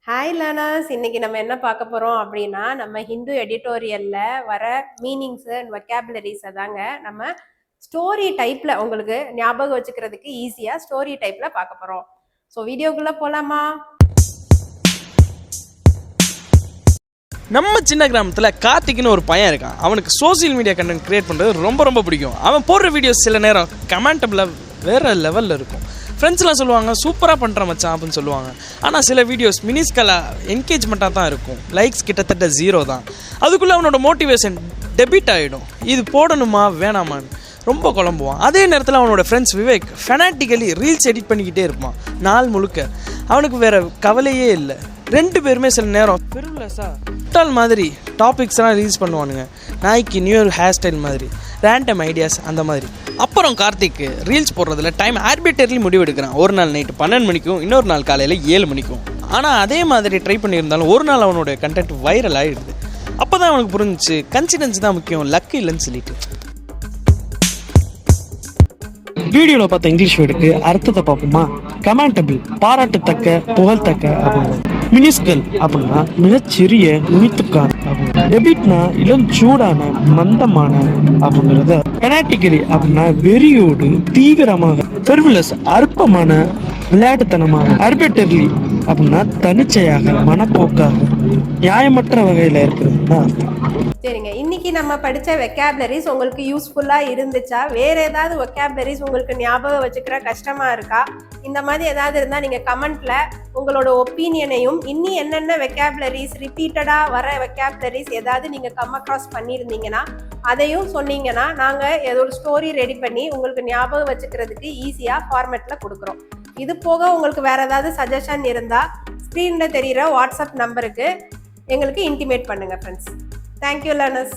Hi learners, இன்னைக்கு நம்ம என்ன பார்க்க போறோம் அப்படின்னா, நம்ம ஹிந்து எடிட்டோரியல்ல வர மீனிங்ஸ் அண்ட் வொக்காபுலரிஸ் தாங்க நம்ம ஸ்டோரி டைப்ல உங்களுக்கு ஞாபகம் வச்சுக்கிறதுக்கு ஈஸியா ஸ்டோரி டைப்ல பார்க்க போறோம். ஸோ வீடியோக்குள்ள போலாமா? நம்ம சின்ன கிராமத்தில் கார்த்திக்னு ஒரு பையன் இருக்கான். அவனுக்கு சோசியல் மீடியா கண்டென்ட் கிரியேட் பண்ணுறது ரொம்ப ரொம்ப பிடிக்கும். அவன் போடுற வீடியோஸ் சில நேரம் கமெண்டபிள் வேறு லெவலில் இருக்கும். ஃப்ரெண்ட்ஸ்லாம் சொல்லுவாங்க சூப்பராக பண்ணுற மச்சான் அப்படின்னு சொல்லுவாங்க. ஆனால் சில வீடியோஸ் மினிஸ்கலாக என்கேஜ்மெண்ட்டாக தான் இருக்கும். லைக்ஸ் கிட்டத்தட்ட 0 தான். அதுக்குள்ளே அவனோட மோட்டிவேஷன் டெபிட் ஆகிடும். இது போடணுமா வேணாமான்னு ரொம்ப குழம்புவான். அதே நேரத்தில் அவனோட ஃப்ரெண்ட்ஸ் விவேக் ஃபெனாட்டிக்கலி ரீல்ஸ் எடிட் பண்ணிக்கிட்டே இருப்பான் நாள் முழுக்க. அவனுக்கு வேறு கவலையே இல்லை. 2 பேருமே சில நேரம் ஃபிரிவ்லெஸ்ஸாக மாதிரி டாபிக்ஸ்லாம் ரீல்ஸ் பண்ணுவானுங்க. நாய்க்கு நியூ இயர் ஹேர் ஸ்டைல் மாதிரி ரேண்டம் ஐடியாஸ் அந்த மாதிரி. அப்புறம் கார்த்திக் ரீல்ஸ் போடுறதுல டைம் ஆர்பிட்டர்லி முடிவெடுக்கிறான். ஒரு நாள் நைட்டு 12 மணிக்கும் இன்னொரு நாள் காலையில் 7 மணிக்கும். ஆனால் அதே மாதிரி ட்ரை பண்ணியிருந்தாலும் ஒரு நாள் அவனோட கண்டென்ட் வைரல் ஆகிடுது. அப்போ தான் அவனுக்கு புரிஞ்சிச்சு கன்சிடென்ஸ் தான் முக்கியம், லக்கு இல்லைன்னு சொல்லிட்டு. வீடியோவில் பார்த்த இங்கிலீஷ் வேர்டுக்கு அர்த்தத்தை பார்ப்போமா? கமெண்டபிள் பாராட்டத்தக்க, புகழ்த்தக்க அப்படின்னு. மினிஸ்கல் அப்படின்னா மிகச்சிறிய, நுனித்துக்கான அப்படின்னு. டெபிட்னா இளஞ்சூடான, மந்தமான அப்படிங்கிறத. பெனாட்டிக்கலி அப்படின்னா வெறியோடு, தீவிரமாக. ஃபெர்வுலஸ் அற்பமான, விளையாட்டுத்தனமாக. ஆர்பிட்டர்லி அப்படின்னா தனிச்சையாக, மனப்போக்காக, நியாயமற்ற வகையில் இருக்கிறதுன்னு அர்த்தம். சரிங்க, இன்னைக்கு நம்ம படித்த வெக்காபுலரிஸ் உங்களுக்கு யூஸ்ஃபுல்லாக இருந்துச்சா? வேறு ஏதாவது வெக்காபுலரிஸ் உங்களுக்கு ஞாபகம் வச்சுக்கிற கஷ்டமாக இருக்கா? இந்த மாதிரி ஏதாவது இருந்தால் நீங்கள் கமெண்ட்டில் உங்களோட ஒப்பீனியனையும் இன்னும் என்னென்ன வெக்காபுலரிஸ் ரிப்பீட்டடாக வர வெக்காபுலரிஸ் ஏதாவது நீங்கள் கம் அக்ராஸ் பண்ணியிருந்தீங்கன்னா அதையும் சொன்னீங்கன்னா நாங்கள் ஏதோ ஒரு ஸ்டோரி ரெடி பண்ணி உங்களுக்கு ஞாபகம் வச்சுக்கிறதுக்கு ஈஸியாக ஃபார்மேட்டில் கொடுக்குறோம். இது போக உங்களுக்கு வேறு ஏதாவது சஜஷன் இருந்தால் ஸ்க்ரீனில் தெரிகிற வாட்ஸ்அப் நம்பருக்கு எங்களுக்கு இன்டிமேட் பண்ணுங்கள் ஃப்ரெண்ட்ஸ். Thank you, learners.